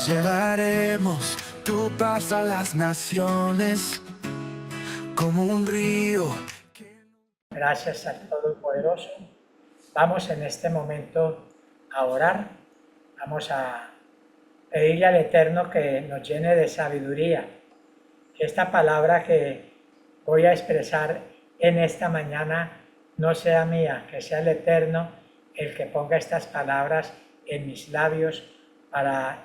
Llevaremos tu paz a las naciones como un río. Gracias al Todopoderoso. Vamos en este momento a orar. Vamos a pedirle al Eterno que nos llene de sabiduría. Que esta palabra que voy a expresar en esta mañana no sea mía, que sea el Eterno el que ponga estas palabras en mis labios para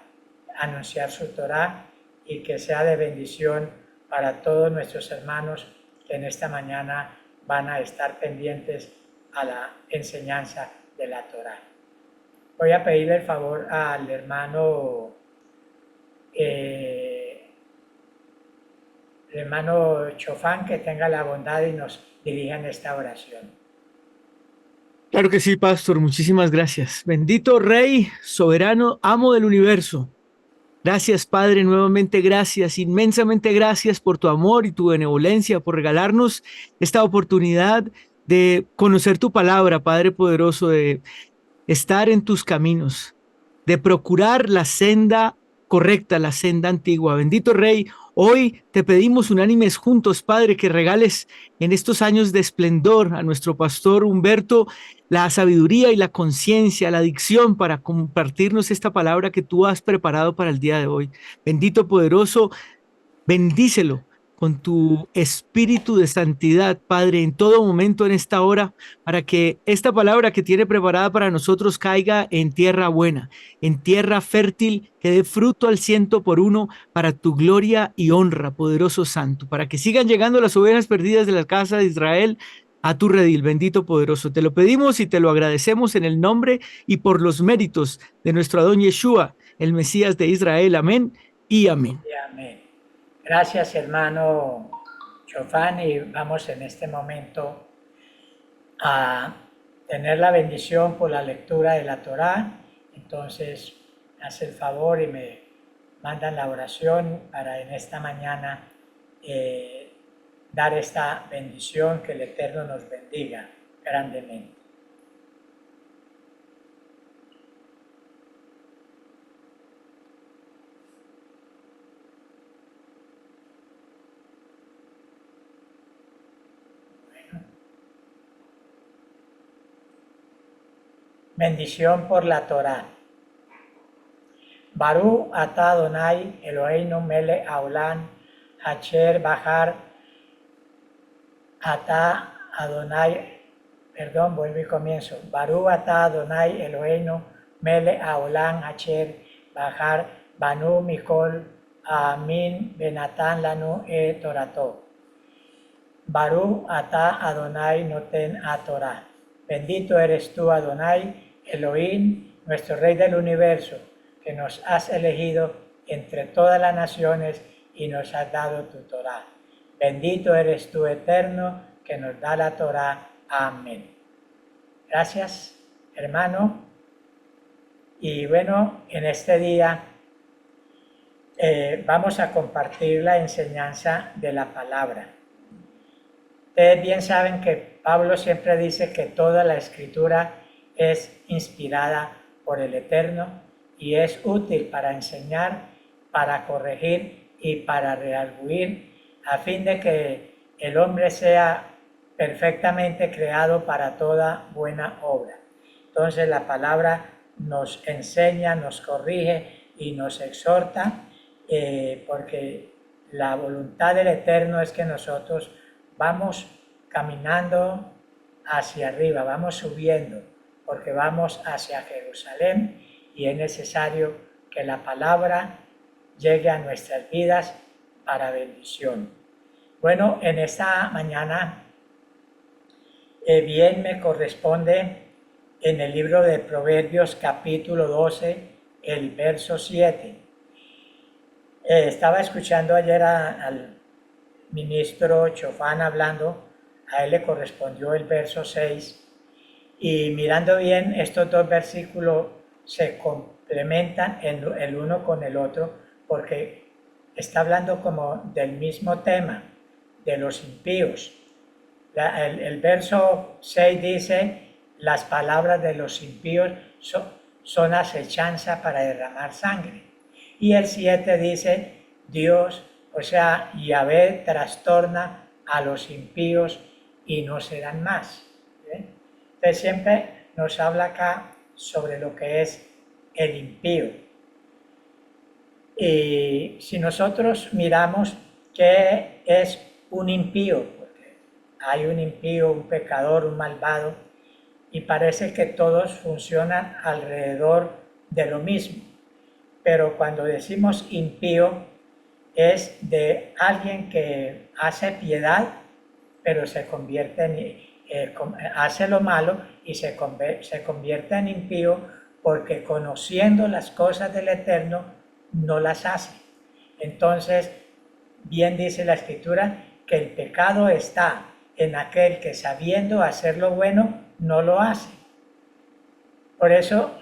anunciar su Torá y que sea de bendición para todos nuestros hermanos que en esta mañana van a estar pendientes a la enseñanza de la Torá. Voy a pedirle el favor al hermano el hermano Chofán que tenga la bondad y nos dirija en esta oración. Claro que sí, Pastor. Muchísimas gracias. Bendito Rey, soberano, amo del universo. Gracias, Padre, nuevamente gracias, inmensamente gracias por tu amor y tu benevolencia, por regalarnos esta oportunidad de conocer tu palabra, Padre poderoso, de estar en tus caminos, de procurar la senda correcta, la senda antigua. Bendito Rey, hoy te pedimos unánimes juntos, Padre, que regales en estos años de esplendor a nuestro pastor Humberto la sabiduría y la conciencia, la dicción para compartirnos esta palabra que tú has preparado para el día de hoy. Bendito poderoso, bendícelo con tu espíritu de santidad, Padre, en todo momento en esta hora, para que esta palabra que tiene preparada para nosotros caiga en tierra buena, en tierra fértil, que dé fruto al 100 por 1 para tu gloria y honra, poderoso santo, para que sigan llegando las ovejas perdidas de la casa de Israel a tu redil, bendito poderoso. Te lo pedimos y te lo agradecemos en el nombre y por los méritos de nuestro Adón Yeshua, el Mesías de Israel. Amén y amén. Y amén. Gracias, hermano Chofán, y vamos en este momento a tener la bendición por la lectura de la Torá. Entonces, me hace el favor y me mandan la oración para en esta mañana dar esta bendición, que el Eterno nos bendiga grandemente. Bendición por la Torá. Barú ata Adonai Eloheinu mele Aulan Hacher Bahar ata Adonai, perdón, vuelvo y comienzo. Barú ata Adonai Eloheinu mele Aulan Hacher Bahar Banu Mikol Amin Benatan Lanu Torato. Barú ata Adonai Noten a Torah. Bendito eres tú, Adonai, Elohim, nuestro Rey del universo, que nos has elegido entre todas las naciones y nos has dado tu Torah. Bendito eres tú, Eterno, que nos da la Torah. Amén. Gracias, hermano. Y bueno, en este día vamos a compartir la enseñanza de la palabra. Ustedes bien saben que Pablo siempre dice que toda la escritura es inspirada por el Eterno y es útil para enseñar, para corregir y para redarguir, a fin de que el hombre sea perfectamente creado para toda buena obra. Entonces la palabra nos enseña, nos corrige y nos exhorta, porque la voluntad del Eterno es que nosotros vamos caminando hacia arriba, vamos subiendo, porque vamos hacia Jerusalén y es necesario que la palabra llegue a nuestras vidas para bendición. Bueno, en esta mañana bien me corresponde en el libro de Proverbios capítulo 12, el verso 7. Estaba escuchando ayer al ministro Chofán hablando, a él le correspondió el verso 6, y mirando bien, estos dos versículos se complementan el uno con el otro, porque está hablando como del mismo tema, de los impíos. El verso 6 dice, las palabras de los impíos son acechanza para derramar sangre. Y el 7 dice, Dios, o sea, Yahvé trastorna a los impíos y no serán más. ¿Bien? Entonces siempre nos habla acá sobre lo que es el impío. Y si nosotros miramos qué es un impío, porque hay un impío, un pecador, un malvado, y parece que todos funcionan alrededor de lo mismo. Pero cuando decimos impío, es de alguien que hace piedad, pero se convierte hace lo malo y se convierte en impío porque conociendo las cosas del Eterno no las hace. Entonces, bien dice la Escritura que el pecado está en aquel que sabiendo hacer lo bueno no lo hace. Por eso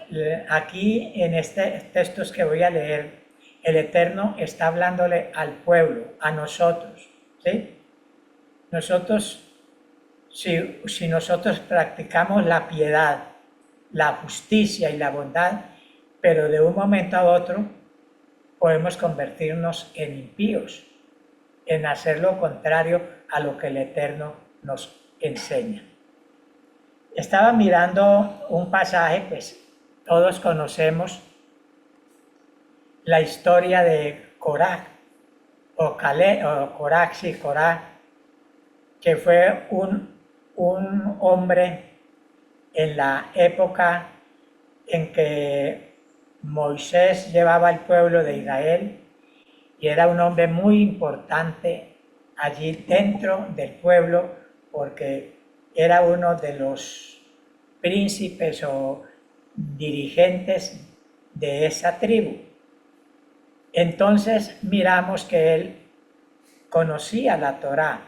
aquí en estos textos que voy a leer, el Eterno está hablándole al pueblo, a nosotros, ¿sí? Nosotros, si nosotros practicamos la piedad, la justicia y la bondad, pero de un momento a otro podemos convertirnos en impíos, en hacer lo contrario a lo que el Eterno nos enseña. Estaba mirando un pasaje, pues todos conocemos la historia de Coraj, o Coraj, sí, Coraj, que fue un hombre en la época en que Moisés llevaba al pueblo de Israel y era un hombre muy importante allí dentro del pueblo porque era uno de los príncipes o dirigentes de esa tribu. Entonces miramos que él conocía la Torá,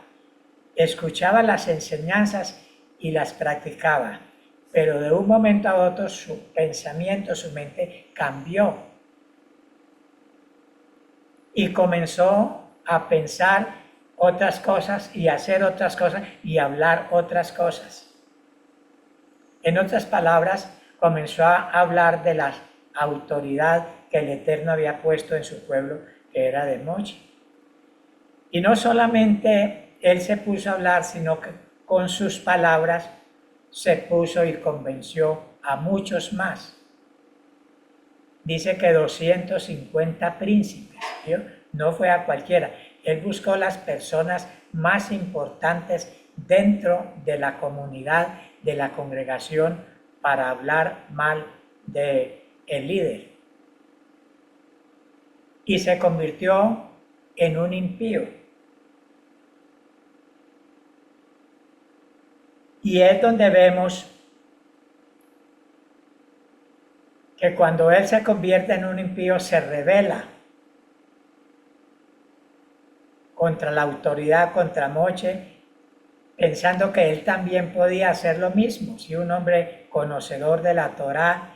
escuchaba las enseñanzas y las practicaba, pero de un momento a otro su pensamiento, su mente cambió y comenzó a pensar otras cosas y hacer otras cosas y hablar otras cosas. En otras palabras, comenzó a hablar de la autoridad que el Eterno había puesto en su pueblo, que era de Moche. Y no solamente él se puso a hablar, sino que con sus palabras se puso y convenció a muchos más. Dice que 250 príncipes, ¿sí? No fue a cualquiera. Él buscó las personas más importantes dentro de la comunidad, de la congregación, para hablar mal del líder. Y se convirtió en un impío. Y es donde vemos que cuando él se convierte en un impío se rebela contra la autoridad, contra Moche, pensando que él también podía hacer lo mismo. Si un hombre conocedor de la Torá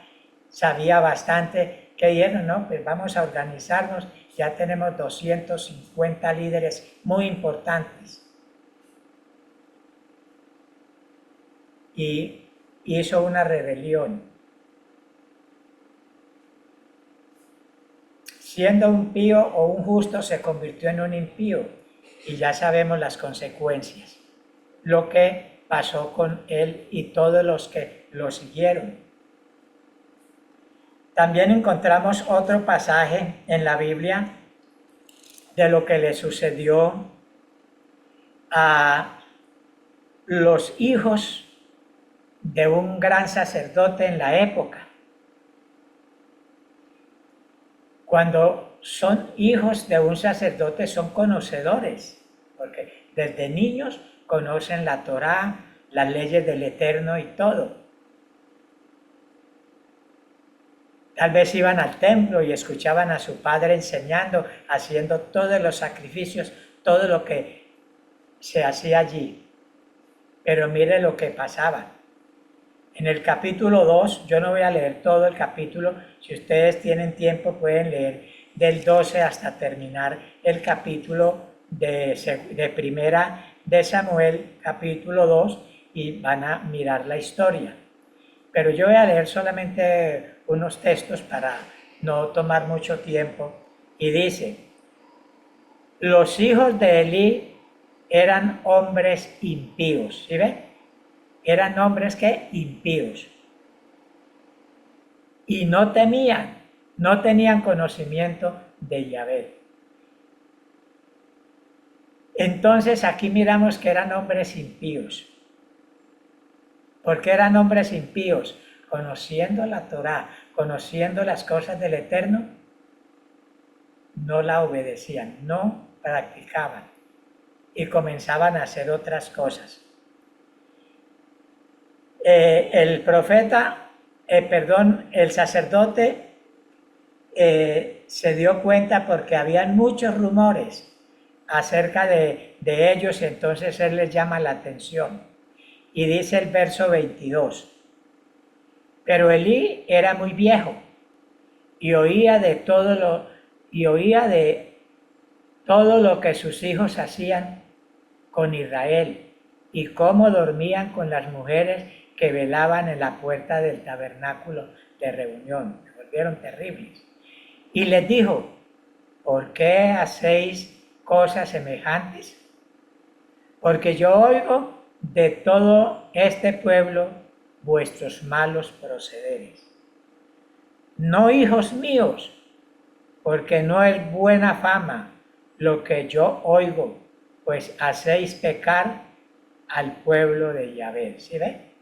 sabía bastante, que dijeron, no, pues vamos a organizarnos, ya tenemos 250 líderes muy importantes. Y hizo una rebelión. Siendo un pío o un justo se convirtió en un impío y ya sabemos las consecuencias, lo que pasó con él y todos los que lo siguieron. También encontramos otro pasaje en la Biblia de lo que le sucedió a los hijos de un gran sacerdote en la época. Cuando son hijos de un sacerdote son conocedores, porque desde niños conocen la Torá, las leyes del Eterno y todo. Tal vez iban al templo y escuchaban a su padre enseñando, haciendo todos los sacrificios, todo lo que se hacía allí. Pero mire lo que pasaba. En el capítulo 2, yo no voy a leer todo el capítulo, si ustedes tienen tiempo pueden leer del 12 hasta terminar el capítulo de primera de Samuel, capítulo 2, y van a mirar la historia. Pero yo voy a leer solamente unos textos para no tomar mucho tiempo. Y dice, los hijos de Elí eran hombres impíos, ¿sí ve? Eran hombres que impíos. Y no temían, no tenían conocimiento de Yahvé. Entonces aquí miramos que eran hombres impíos. ¿Por qué eran hombres impíos? Conociendo la Torá, conociendo las cosas del Eterno, no la obedecían, no practicaban y comenzaban a hacer otras cosas. El sacerdote se dio cuenta porque habían muchos rumores acerca de ellos, y entonces él les llama la atención. Y dice el verso 22, pero Elí era muy viejo y oía de todo lo que sus hijos hacían con Israel y cómo dormían con las mujeres que velaban en la puerta del tabernáculo de reunión. Se volvieron terribles. Y les dijo, ¿por qué hacéis cosas semejantes? Porque yo oigo de todo este pueblo vuestros malos procederes. No, hijos míos, porque no es buena fama lo que yo oigo, pues hacéis pecar al pueblo de Yahvé. ¿Sí ve?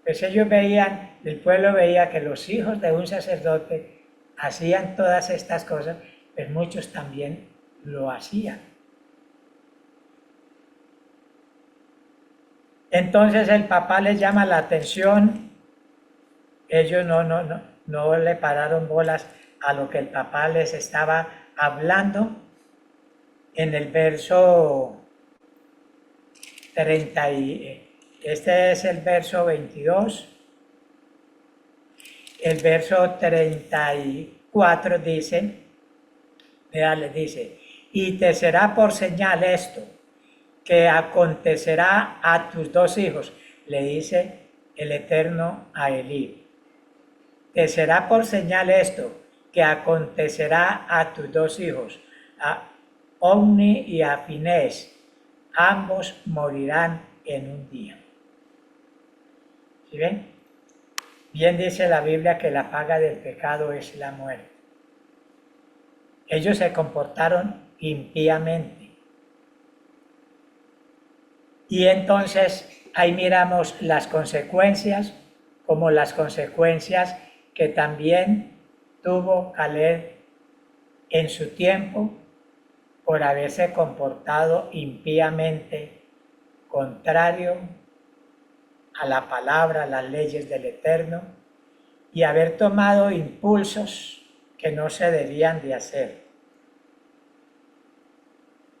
Pues ellos veían, el pueblo veía que los hijos de un sacerdote hacían todas estas cosas, pues muchos también lo hacían. Entonces el papá les llama la atención, ellos no le pararon bolas a lo que el papá les estaba hablando. En el verso 30, este es el verso 22, el verso 34 dice, le dice, y te será por señal esto, que acontecerá a tus dos hijos, le dice el Eterno a Elí. Te será por señal esto, que acontecerá a tus dos hijos, a Omni y a Finés, ambos morirán en un día. ¿Sí ven? Bien dice la Biblia que la paga del pecado es la muerte. Ellos se comportaron impíamente. Y entonces ahí miramos las consecuencias, como las consecuencias que también tuvo Caleb en su tiempo por haberse comportado impíamente, contrario a la palabra, a las leyes del Eterno, y haber tomado impulsos que no se debían de hacer.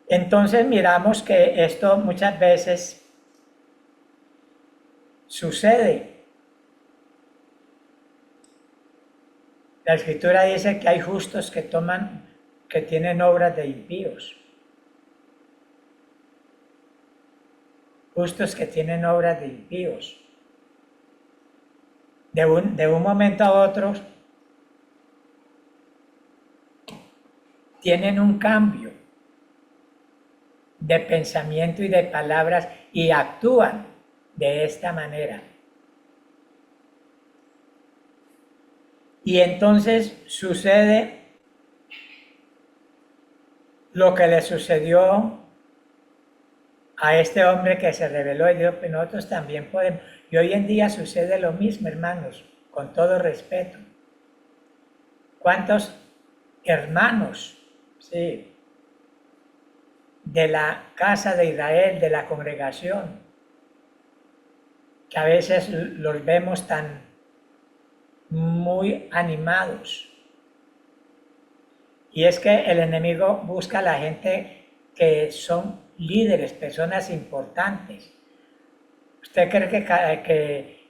Entonces miramos que esto muchas veces sucede. La Escritura dice que hay justos que tienen obras de impíos. Justos que tienen obras de impíos. De un momento a otro tienen un cambio de pensamiento y de palabras y actúan de esta manera. Y entonces sucede lo que le sucedió a este hombre que se rebeló y dijo, pues nosotros también podemos. Y hoy en día sucede lo mismo, hermanos, con todo respeto. ¿Cuántos hermanos, sí, de la casa de Israel, de la congregación, que a veces los vemos tan muy animados? Y es que el enemigo busca a la gente que son líderes, personas importantes. ¿Usted cree que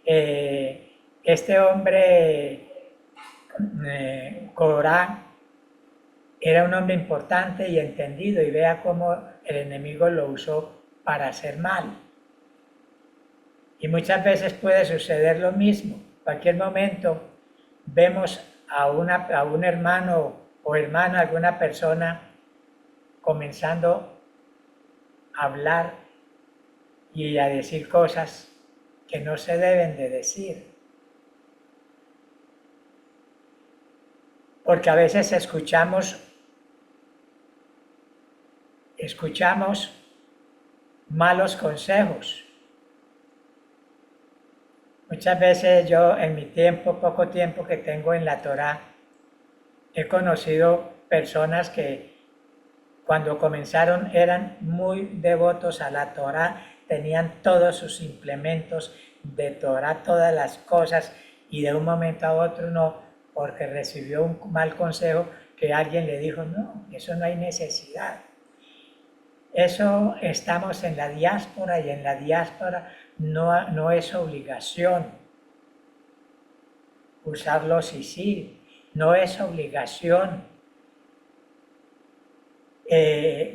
este hombre, Corán, era un hombre importante y entendido, y vea cómo el enemigo lo usó para hacer mal? Y muchas veces puede suceder lo mismo. En cualquier momento vemos a un hermano o hermano, alguna persona comenzando a hablar y a decir cosas que no se deben de decir. Porque a veces escuchamos malos consejos. Muchas veces yo en mi tiempo, poco tiempo que tengo en la Torá, he conocido personas que cuando comenzaron eran muy devotos a la Torá, tenían todos sus implementos de Torá, todas las cosas, y de un momento a otro no, porque recibió un mal consejo que alguien le dijo, no, eso no hay necesidad. Eso estamos en la diáspora y en la diáspora no es obligación usar los sí, no es obligación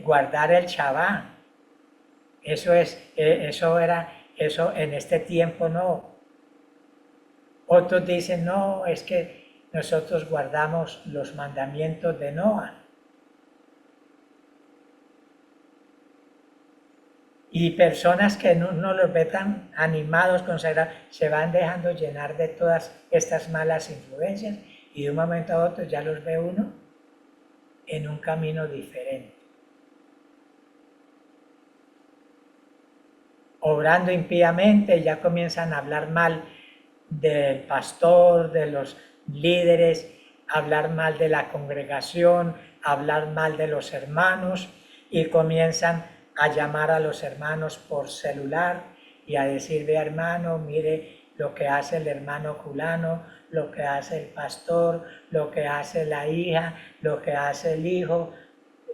guardar el Shabbat. Eso en este tiempo no. Otros dicen, no, es que nosotros guardamos los mandamientos de Noah. Y personas que no los ve tan animados, consagrados, se van dejando llenar de todas estas malas influencias y de un momento a otro ya los ve uno en un camino diferente. Obrando impíamente, ya comienzan a hablar mal del pastor, de los líderes, hablar mal de la congregación, hablar mal de los hermanos y comienzan a llamar a los hermanos por celular y a decir, ve hermano, mire lo que hace el hermano fulano, lo que hace el pastor, lo que hace la hija, lo que hace el hijo,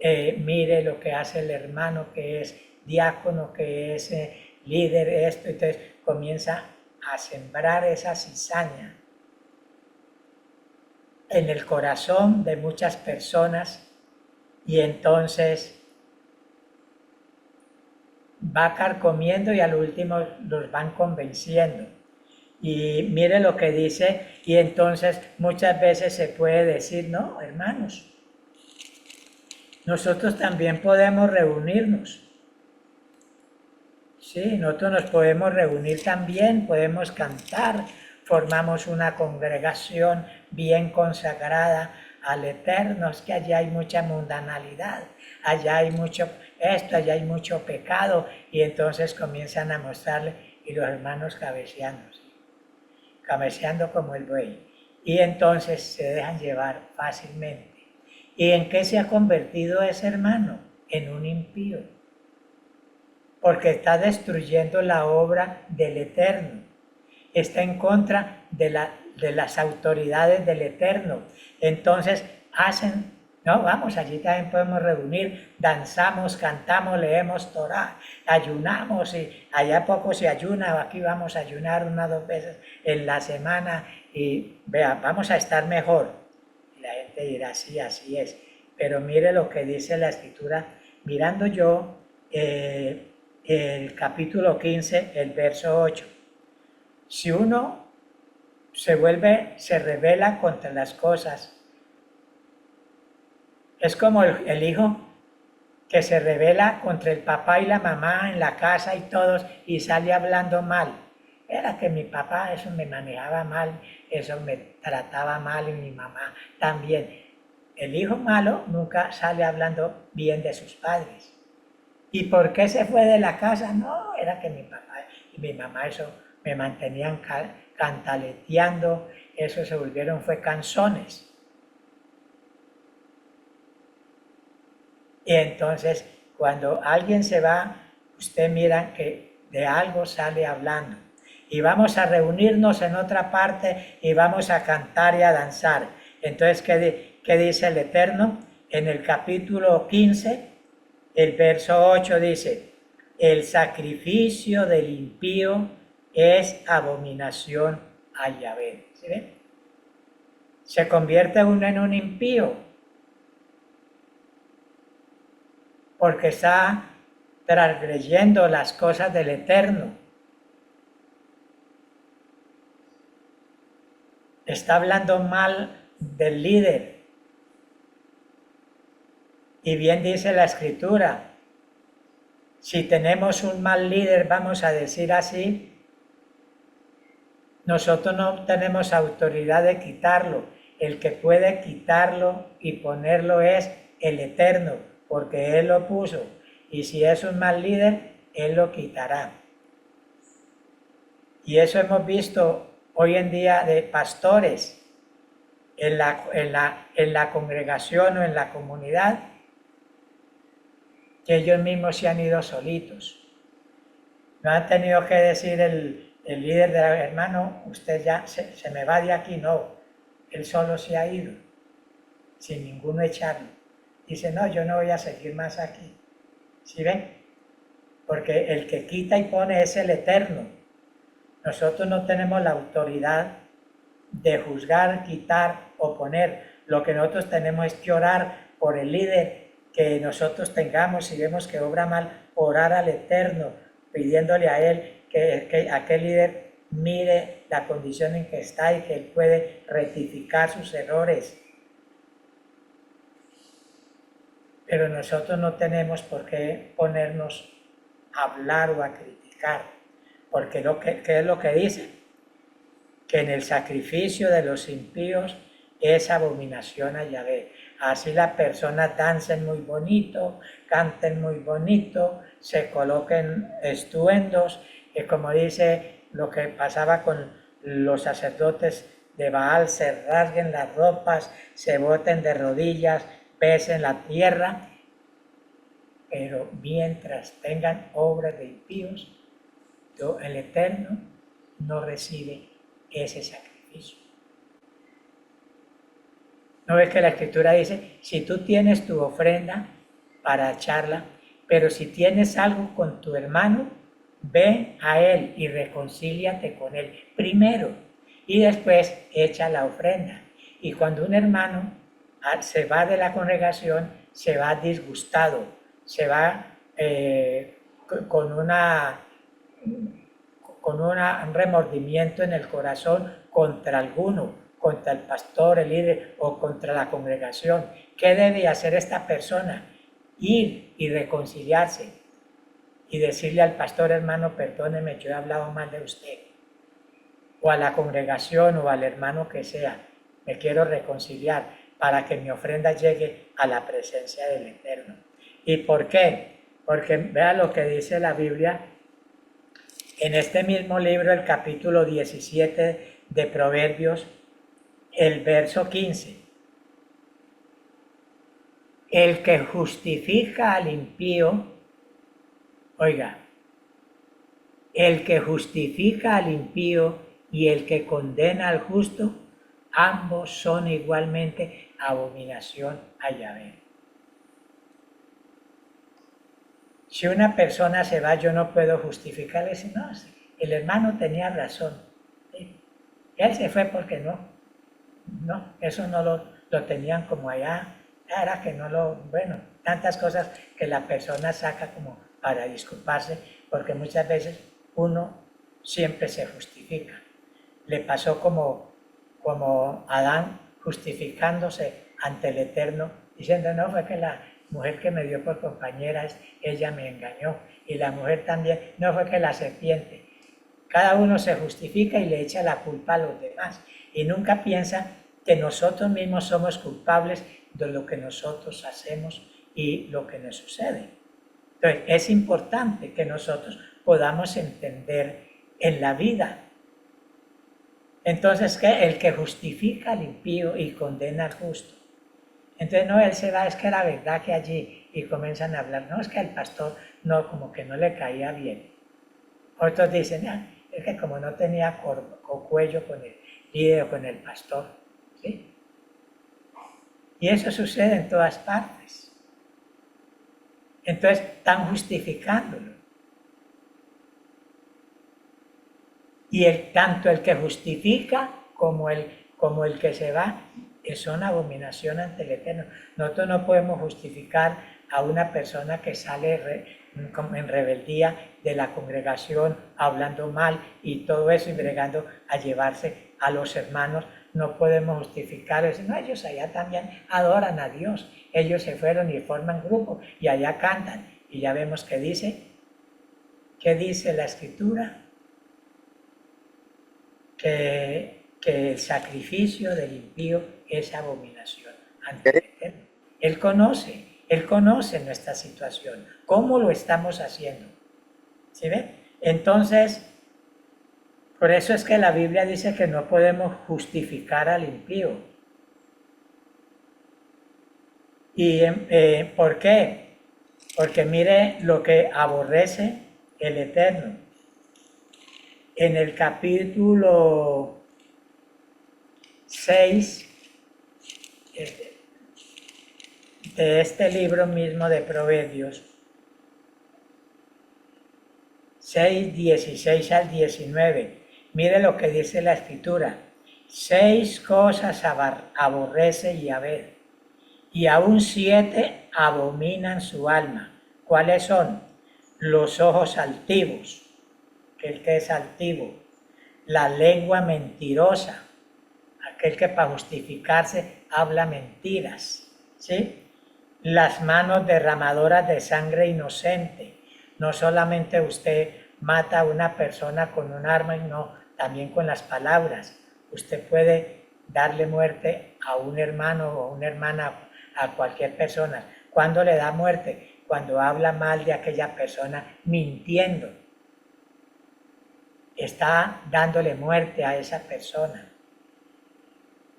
mire lo que hace el hermano que es diácono, que es líder, esto. Entonces comienza a sembrar esa cizaña en el corazón de muchas personas y entonces va carcomiendo y al último los van convenciendo. Y mire lo que dice, y entonces muchas veces se puede decir, no, hermanos, nosotros también podemos reunirnos. Sí, nosotros nos podemos reunir también, podemos cantar, formamos una congregación bien consagrada al Eterno. Es que allá hay mucha mundanalidad, allá hay mucho esto, allá hay mucho pecado, y entonces comienzan a mostrarle, y los hermanos cabeceando, ¿sí? Cabeceando como el buey, y entonces se dejan llevar fácilmente. ¿Y en qué se ha convertido ese hermano? En un impío, porque está destruyendo la obra del Eterno, está en contra de las autoridades del Eterno. Entonces hacen, no, vamos, allí también podemos reunir, danzamos, cantamos, leemos Torah, ayunamos, y allá poco se ayuna, aquí vamos a ayunar 1 o 2 veces en la semana, y vea, vamos a estar mejor. Y la gente dirá, sí, así es. Pero mire lo que dice la Escritura, mirando yo el capítulo 15, el verso 8. Si uno se revela contra las cosas, es como el hijo que se revela contra el papá y la mamá en la casa y todos, y sale hablando mal. Era que mi papá eso me manejaba mal, eso me trataba mal, y mi mamá también. El hijo malo nunca sale hablando bien de sus padres. ¿Y por qué se fue de la casa? No, era que mi papá y mi mamá eso me mantenían cantaleteando, eso se volvieron fue canzones. Y entonces cuando alguien se va, usted mira que de algo sale hablando. Y vamos a reunirnos en otra parte y vamos a cantar y a danzar. Entonces, ¿qué dice el Eterno? En el capítulo 15, el verso 8 dice, el sacrificio del impío es abominación a Yahvé. ¿Sí ven? Se convierte uno en un impío porque está transgrediendo las cosas del Eterno. Está hablando mal del líder. Y bien dice la Escritura, si tenemos un mal líder, vamos a decir así, nosotros no tenemos autoridad de quitarlo. El que puede quitarlo y ponerlo es el Eterno, porque Él lo puso. Y si es un mal líder, Él lo quitará. Y eso hemos visto hoy en día de pastores en la congregación o en la comunidad, que ellos mismos se han ido solitos. No han tenido que decir el líder del hermano, usted ya se me va de aquí, no. Él solo se ha ido, sin ninguno echarlo. Dice, no, yo no voy a seguir más aquí. ¿Sí ven? Porque el que quita y pone es el Eterno. Nosotros no tenemos la autoridad de juzgar, quitar o poner. Lo que nosotros tenemos es que orar por el líder que nosotros tengamos. Si vemos que obra mal, orar al Eterno, pidiéndole a Él que aquel líder mire la condición en que está y que Él puede rectificar sus errores. Pero nosotros no tenemos por qué ponernos a hablar o a criticar, porque ¿qué es lo que dice? Que en el sacrificio de los impíos es abominación a Yahvé. Así las personas dancen muy bonito, canten muy bonito, se coloquen estruendos, y como dice lo que pasaba con los sacerdotes de Baal, se rasguen las ropas, se boten de rodillas, besen la tierra, pero mientras tengan obras de impíos, el Eterno no recibe ese sacrificio. ¿No ves que la Escritura dice, si tú tienes tu ofrenda para echarla, pero si tienes algo con tu hermano, ve a él y reconcíliate con él primero y después echa la ofrenda? Y cuando un hermano se va de la congregación, se va disgustado, se va con un remordimiento en el corazón contra alguno, contra el pastor, el líder o contra la congregación. ¿Qué debe hacer esta persona? Ir y reconciliarse y decirle al pastor, hermano, perdóneme, yo he hablado mal de usted, o a la congregación o al hermano que sea, me quiero reconciliar para que mi ofrenda llegue a la presencia del Eterno. ¿Y por qué? Porque vea lo que dice la Biblia en este mismo libro, el capítulo 17 de Proverbios, el verso 15. El que justifica al impío, oiga, el que justifica al impío y el que condena al justo, ambos son igualmente abominación a Yahvé. Si una persona se va, yo no puedo justificarle, si no, el hermano tenía razón. ¿Sí? Él se fue porque no, eso no lo tenían como allá, era que no bueno, tantas cosas que la persona saca como para disculparse, porque muchas veces uno siempre se justifica. Le pasó como Adán justificándose ante el Eterno, diciendo, no, fue que la mujer que me dio por compañera, ella me engañó, y la mujer también, no, fue que la serpiente. Cada uno se justifica y le echa la culpa a los demás, y nunca piensa que nosotros mismos somos culpables de lo que nosotros hacemos y lo que nos sucede. Entonces, es importante que nosotros podamos entender en la vida. Entonces, ¿qué? El que justifica al impío y condena al justo. Entonces, no, él se va, es que era verdad que allí, y comienzan a hablar, no, es que al pastor no, como que no le caía bien. Otros dicen, es que como no tenía cuello con el líder o con el pastor, ¿sí? Y eso sucede en todas partes. Entonces, están justificándolo. Y tanto el que justifica como el que se va son abominación ante el Eterno. Nosotros no podemos justificar a una persona que sale en rebeldía de la congregación, hablando mal y todo eso, y bregando a llevarse a los hermanos, no podemos justificarles. No, ellos allá también adoran a Dios. Ellos se fueron y forman grupo y allá cantan. Y ya vemos qué dice. ¿Qué dice la Escritura? Que el sacrificio del impío es abominación ante el Eterno. Él conoce nuestra situación, cómo lo estamos haciendo. ¿Sí ven? Entonces, por eso es que la Biblia dice que no podemos justificar al impío. ¿Y por qué? Porque mire lo que aborrece el Eterno. En el capítulo 6 de este libro mismo de Proverbios, 6, 16 al 19, mire lo que dice la Escritura. 6 cosas aborrece Yahvé, y aún 7 abominan su alma. ¿Cuáles son? Los ojos altivos, aquel que es altivo, la lengua mentirosa, aquel que para justificarse habla mentiras, ¿sí? Las manos derramadoras de sangre inocente. No solamente usted mata a una persona con un arma, no, también con las palabras. Usted puede darle muerte a un hermano o una hermana, a cualquier persona. ¿Cuándo le da muerte? Cuando habla mal de aquella persona mintiendo. Está dándole muerte a esa persona,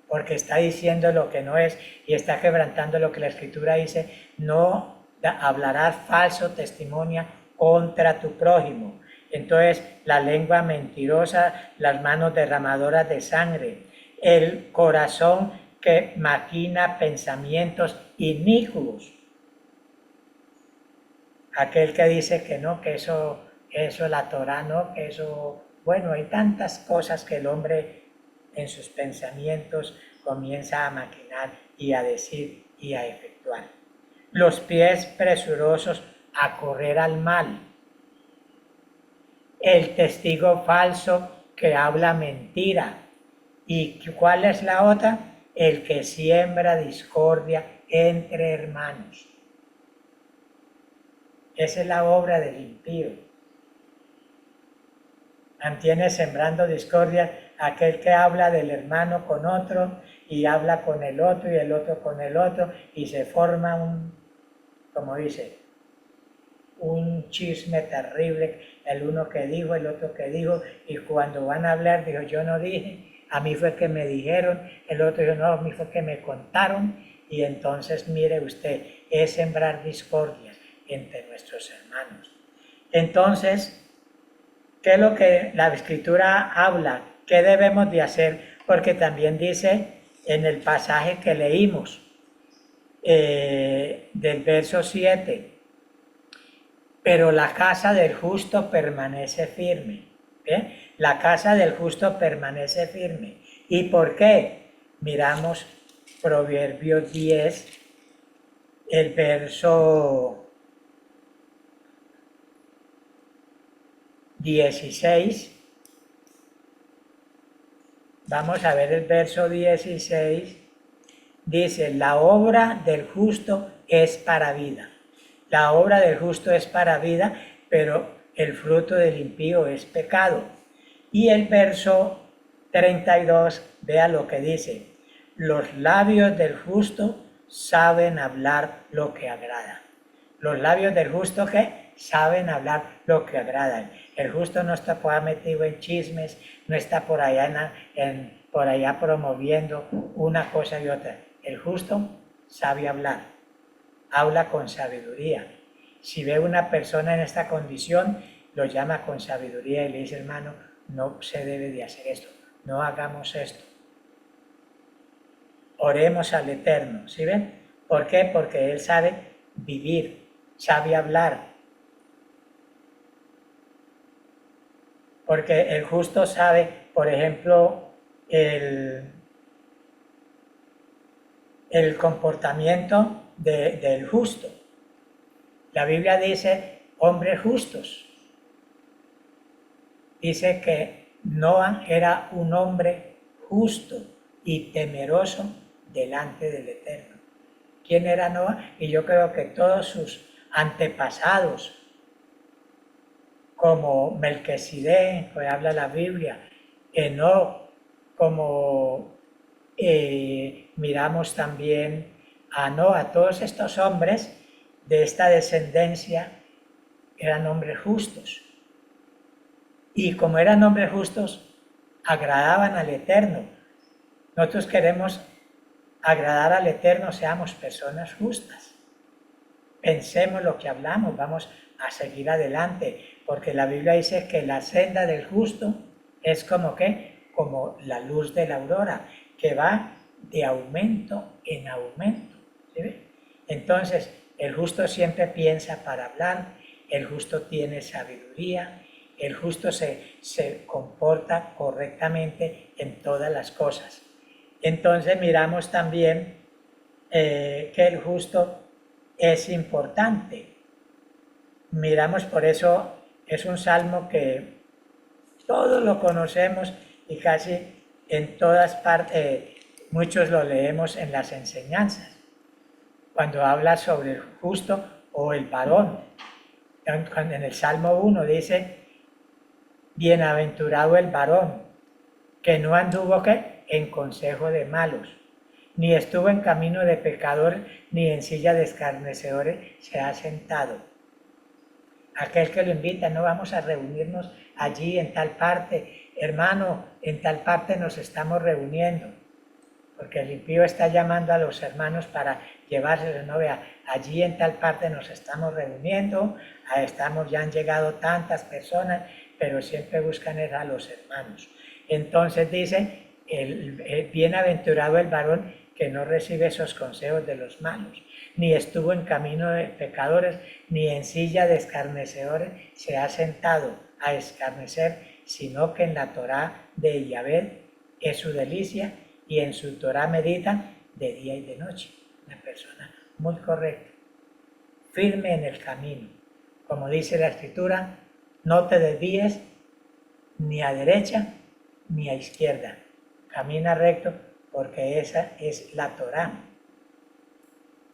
porque está diciendo lo que no es y está quebrantando lo que la Escritura dice. No hablarás falso testimonio contra tu prójimo. Entonces, la lengua mentirosa, las manos derramadoras de sangre, el corazón que maquina pensamientos inicuos. Aquel que dice que no, que eso la Torah no, que eso, bueno, hay tantas cosas que el hombre en sus pensamientos comienza a maquinar y a decir y a efectuar. Los pies presurosos a correr al mal. El testigo falso que habla mentira. ¿Y cuál es la otra? El que siembra discordia entre hermanos. Esa es la obra del impío. Mantiene sembrando discordia aquel que habla del hermano con otro y habla con el otro y el otro con el otro y se forma un, como dice, un chisme terrible, el uno que dijo, el otro que dijo, y cuando van a hablar dijo, yo no dije, a mí fue que me dijeron, el otro dijo, no, a mí fue que me contaron, y entonces mire usted, es sembrar discordia entre nuestros hermanos. Entonces, ¿qué es lo que la Escritura habla? ¿Qué debemos de hacer? Porque también dice en el pasaje que leímos, del verso 7, pero la casa del justo permanece firme. ¿Bien? La casa del justo permanece firme. ¿Y por qué? Miramos Proverbios 10, el verso 16. Vamos a ver el verso 16. Dice, la obra del justo es para vida. La obra del justo es para vida, pero el fruto del impío es pecado. Y el verso 32, vea lo que dice. Los labios del justo saben hablar lo que agrada. Los labios del justo, ¿qué? Saben hablar lo que agrada. El justo no está por ahí metido en chismes, no está por allá, por allá promoviendo una cosa y otra. El justo sabe hablar, habla con sabiduría. Si ve una persona en esta condición, lo llama con sabiduría y le dice, hermano, no se debe de hacer esto, no hagamos esto. Oremos al Eterno, ¿sí ven? ¿Por qué? Porque Él sabe vivir, sabe hablar. Porque el justo sabe, por ejemplo, el comportamiento del justo. La Biblia dice hombres justos. Dice que Noa era un hombre justo y temeroso delante del Eterno. ¿Quién era Noa? Y yo creo que todos sus antepasados, como Melquisedec, que habla la Biblia, Enoc, como miramos también a Noa, todos estos hombres de esta descendencia eran hombres justos. Y como eran hombres justos, agradaban al Eterno. Nosotros queremos agradar al Eterno, seamos personas justas. Pensemos lo que hablamos, vamos a seguir adelante, porque la Biblia dice que la senda del justo es como que, como la luz de la aurora, que va de aumento en aumento. ¿Sí ve? Entonces, el justo siempre piensa para hablar, el justo tiene sabiduría, el justo se comporta correctamente en todas las cosas. Entonces miramos también que el justo es importante. Miramos, por eso es un salmo que todos lo conocemos y casi en todas partes, muchos lo leemos en las enseñanzas, cuando habla sobre el justo o el varón. En el Salmo 1 dice, bienaventurado el varón, que no anduvo ¿qué? En consejo de malos, ni estuvo en camino de pecadores, ni en silla de escarnecedores se ha sentado. Aquel que lo invita, no vamos a reunirnos allí en tal parte, hermano, en tal parte nos estamos reuniendo, porque el impío está llamando a los hermanos para llevárselos, no vea, allí en tal parte nos estamos reuniendo, ya han llegado tantas personas, pero siempre buscan a los hermanos. Entonces dice, el bienaventurado el varón que no recibe esos consejos de los malos, ni estuvo en camino de pecadores, ni en silla de escarnecedores se ha sentado a escarnecer, sino que en la Torá de Yahvé es su delicia, y en su Torá medita de día y de noche. Una persona muy correcta, firme en el camino. Como dice la Escritura, no te desvíes ni a derecha ni a izquierda. Camina recto porque esa es la Torá.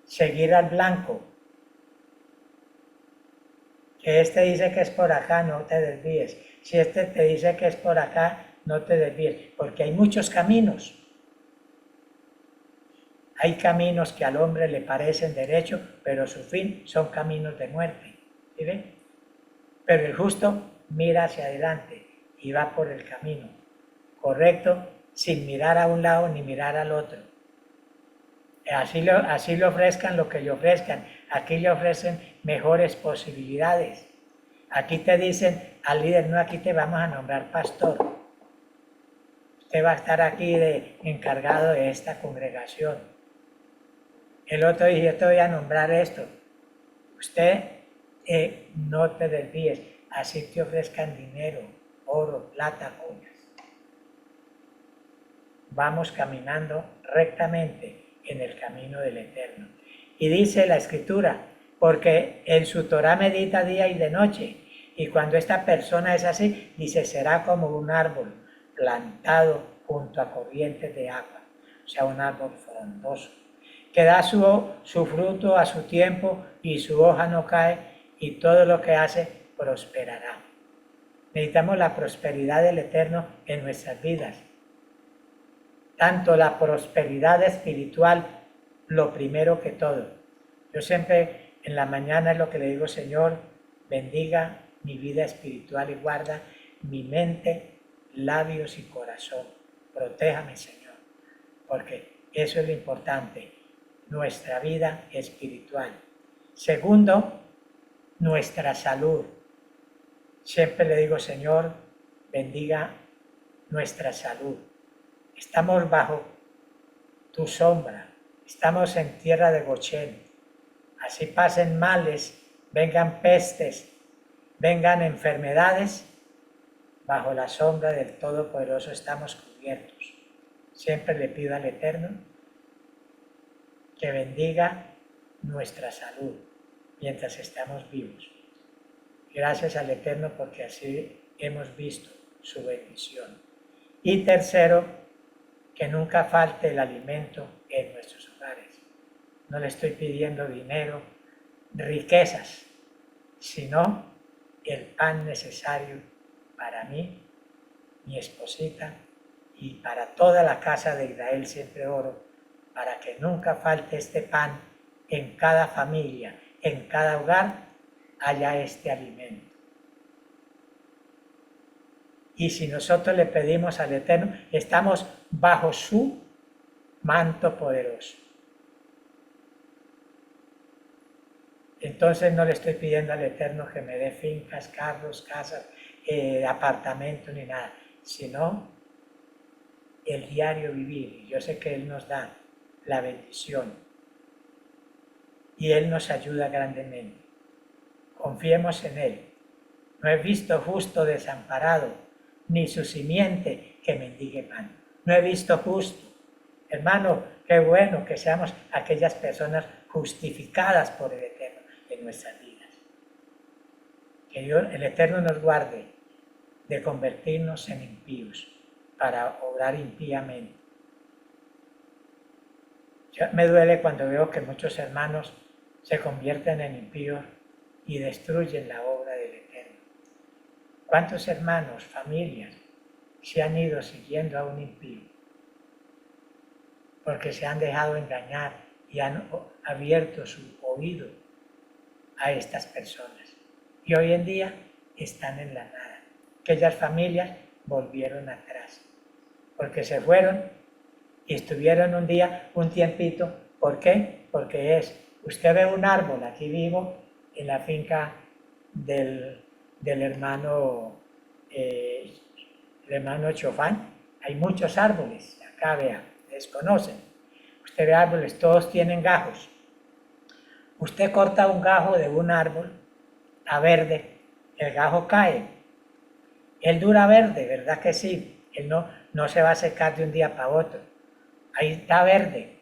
Seguir al blanco. Que este dice que es por acá, no te desvíes. Si este te dice que es por acá, no te desvíes, porque hay muchos caminos. Hay caminos que al hombre le parecen derechos, pero su fin son caminos de muerte. ¿Sí ven? Pero el justo mira hacia adelante y va por el camino correcto, sin mirar a un lado ni mirar al otro. Así le ofrezcan lo que le ofrezcan. Aquí le ofrecen mejores posibilidades. Aquí te dicen al líder, no, aquí te vamos a nombrar pastor. Usted va a estar aquí encargado de esta congregación. El otro dice, yo te voy a nombrar esto. Usted no te desvíes. Así te ofrezcan dinero, oro, plata, joyas. Vamos caminando rectamente en el camino del Eterno. Y dice la Escritura, porque en su Torá medita día y de noche, y cuando esta persona es así, dice, será como un árbol plantado junto a corrientes de agua, o sea, un árbol frondoso, que da su fruto a su tiempo y su hoja no cae, y todo lo que hace prosperará. Necesitamos la prosperidad del Eterno en nuestras vidas. Tanto la prosperidad espiritual, lo primero que todo. Yo siempre en la mañana es lo que le digo, Señor, bendiga mi vida espiritual y guarda mi mente, labios y corazón. Protéjame, Señor, porque eso es lo importante, nuestra vida espiritual. Segundo, nuestra salud. Siempre le digo, Señor, bendiga nuestra salud. Estamos bajo tu sombra, estamos en tierra de Goshen. Así pasen males, vengan pestes, vengan enfermedades, bajo la sombra del Todopoderoso estamos cubiertos. Siempre le pido al Eterno que bendiga nuestra salud mientras estamos vivos. Gracias al Eterno porque así hemos visto su bendición. Y tercero, que nunca falte el alimento en nuestros hogares. No le estoy pidiendo dinero, riquezas, sino el pan necesario para mí, mi esposita y para toda la casa de Israel siempre oro, para que nunca falte este pan en cada familia, en cada hogar haya este alimento. Y si nosotros le pedimos al Eterno, estamos bajo su manto poderoso. Entonces no le estoy pidiendo al Eterno que me dé fincas, carros, casas, apartamentos ni nada, sino el diario vivir. Y yo sé que Él nos da la bendición y Él nos ayuda grandemente. Confiemos en Él. No he visto justo desamparado, ni su simiente que mendigue pan. No he visto justo. Hermano, qué bueno que seamos aquellas personas justificadas por el Eterno en nuestras vidas. Que Dios, el Eterno nos guarde de convertirnos en impíos para obrar impíamente. Me duele cuando veo que muchos hermanos se convierten en impíos y destruyen la obra del Eterno. ¿Cuántos hermanos, familias, se han ido siguiendo a un impío? Porque se han dejado engañar y han abierto su oído a estas personas. Y hoy en día están en la nada. Aquellas familias volvieron atrás, porque se fueron y estuvieron un día, un tiempito. ¿Por qué? Porque usted ve un árbol, aquí vivo, en la finca del hermano Chofán, hay muchos árboles, acá vea, desconocen. Usted ve árboles, todos tienen gajos. Usted corta un gajo de un árbol, está verde, el gajo cae. Él dura verde, ¿verdad que sí? Él no se va a secar de un día para otro. Ahí está verde,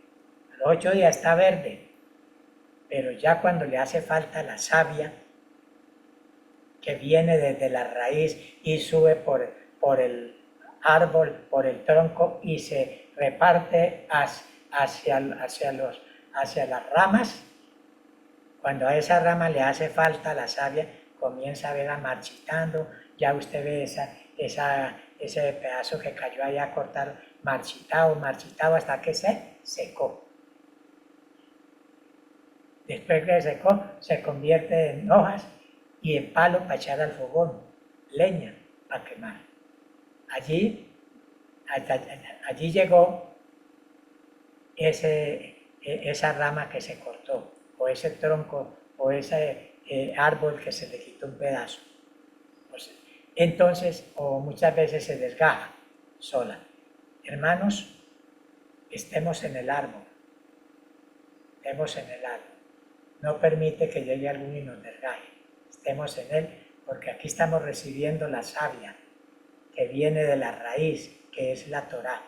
a los 8 días está verde. Pero ya cuando le hace falta la savia, que viene desde la raíz y sube por el árbol, por el tronco y se reparte hacia las ramas. Cuando a esa rama le hace falta la savia, comienza a verla marchitando. Ya usted ve ese pedazo que cayó allá a cortar, marchitado hasta que se secó. Después que secó, se convierte en hojas y en palo para echar al fogón, leña para quemar. Allí llegó esa rama que se cortó, o ese tronco, o ese árbol que se le quitó un pedazo. Pues, entonces, o muchas veces se desgaja sola. Hermanos, estemos en el árbol. Estemos en el árbol. No permite que llegue alguno y nos desgaje. Estemos en él, porque aquí estamos recibiendo la savia que viene de la raíz, que es la Torá,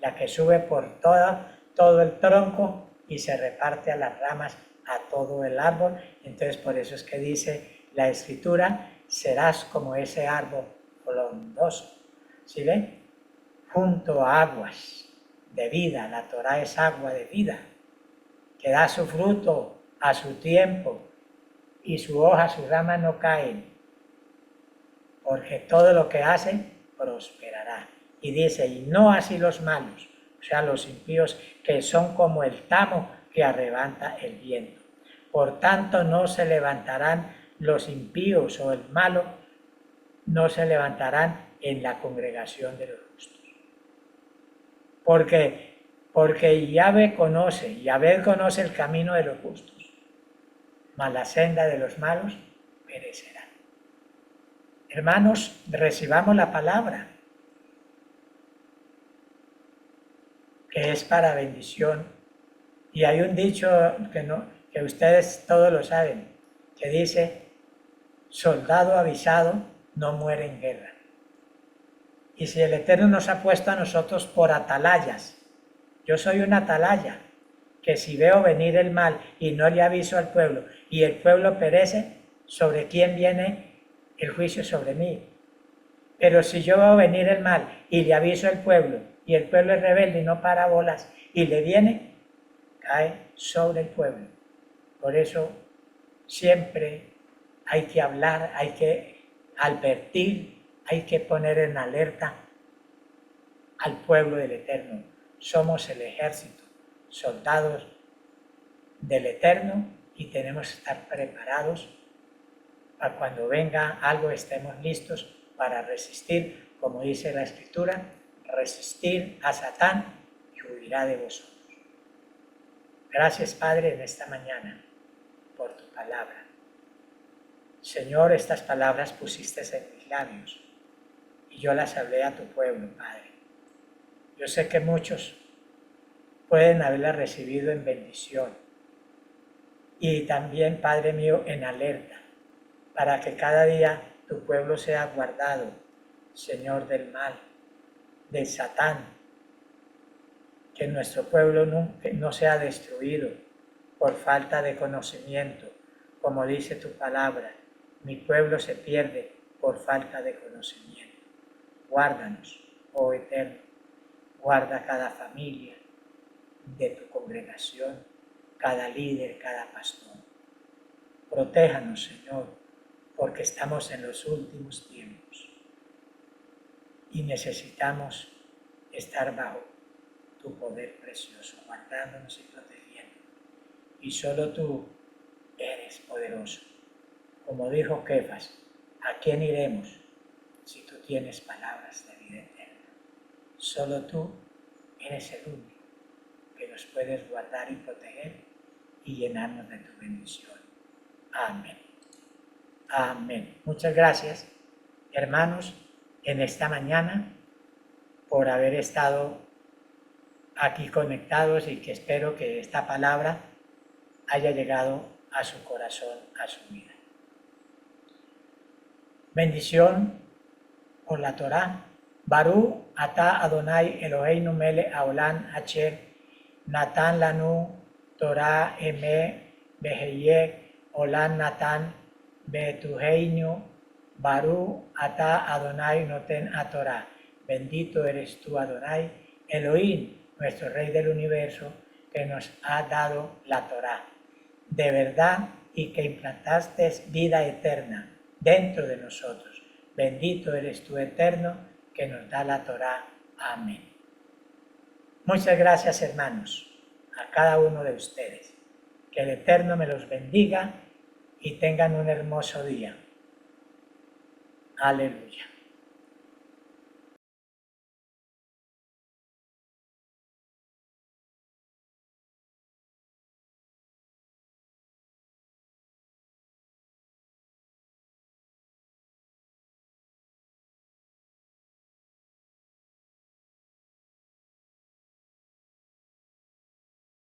la que sube por todo el tronco y se reparte a las ramas, a todo el árbol. Entonces por eso es que dice la Escritura, serás como ese árbol frondoso. ¿Sí ven? Junto a aguas de vida, la Torá es agua de vida, que da su fruto a su tiempo y su hoja, su rama no caen, porque todo lo que hace prosperará. Y dice, y no así los malos, o sea, los impíos, que son como el tamo que arrebata el viento. Por tanto, no se levantarán los impíos o el malo, no se levantarán en la congregación de los justos. Porque Yahvé conoce el camino de los justos, mas la senda de los malos perecerá. Hermanos, recibamos la palabra, que es para bendición. Y hay un dicho que ustedes todos lo saben, que dice, soldado avisado no muere en guerra. Y si el Eterno nos ha puesto a nosotros por atalayas, yo soy una atalaya, que si veo venir el mal y no le aviso al pueblo, y el pueblo perece, ¿sobre quién viene el juicio? Sobre mí. Pero si yo veo venir el mal y le aviso al pueblo, y el pueblo es rebelde y no para bolas y le viene, cae sobre el pueblo. Por eso siempre hay que hablar, hay que advertir, hay que poner en alerta al pueblo del Eterno. Somos el ejército, soldados del Eterno, y tenemos que estar preparados para cuando venga algo estemos listos para resistir, como dice la Escritura, resistir a Satán y huirá de vosotros. Gracias, Padre, en esta mañana por tu palabra. Señor, estas palabras pusiste en mis labios y yo las hablé a tu pueblo, Padre. Yo sé que muchos pueden haberlas recibido en bendición y también, Padre mío, en alerta, para que cada día tu pueblo sea guardado, Señor, del mal, del Satán, que nuestro pueblo no sea destruido por falta de conocimiento, como dice tu palabra, mi pueblo se pierde por falta de conocimiento. Guárdanos, oh Eterno, guarda cada familia de tu congregación, cada líder, cada pastor. Protéjanos, Señor, porque estamos en los últimos tiempos y necesitamos estar bajo tu poder precioso, guardándonos y protegiendo. Y solo tú eres poderoso. Como dijo Kefas, ¿a quién iremos si tú tienes palabras de vida eterna? Solo tú eres el único que nos puedes guardar y proteger y llenarnos de tu bendición. Amén. Amén. Muchas gracias, hermanos, en esta mañana por haber estado aquí conectados y que espero que esta palabra haya llegado a su corazón, a su vida. Bendición por la Torá. Barú ata Adonai Eloheinu melech haolam asher natan lanu Torá eme beheye olam natan betuheinu. Barú ata Adonai noten a Torá. Bendito eres tú, Adonai, Elohim, nuestro Rey del universo, que nos ha dado la Torá de verdad y que implantaste vida eterna dentro de nosotros. Bendito eres tú, Eterno, que nos da la Torá. Amén. Muchas gracias, hermanos, a cada uno de ustedes. Que el Eterno me los bendiga y tengan un hermoso día. Aleluya.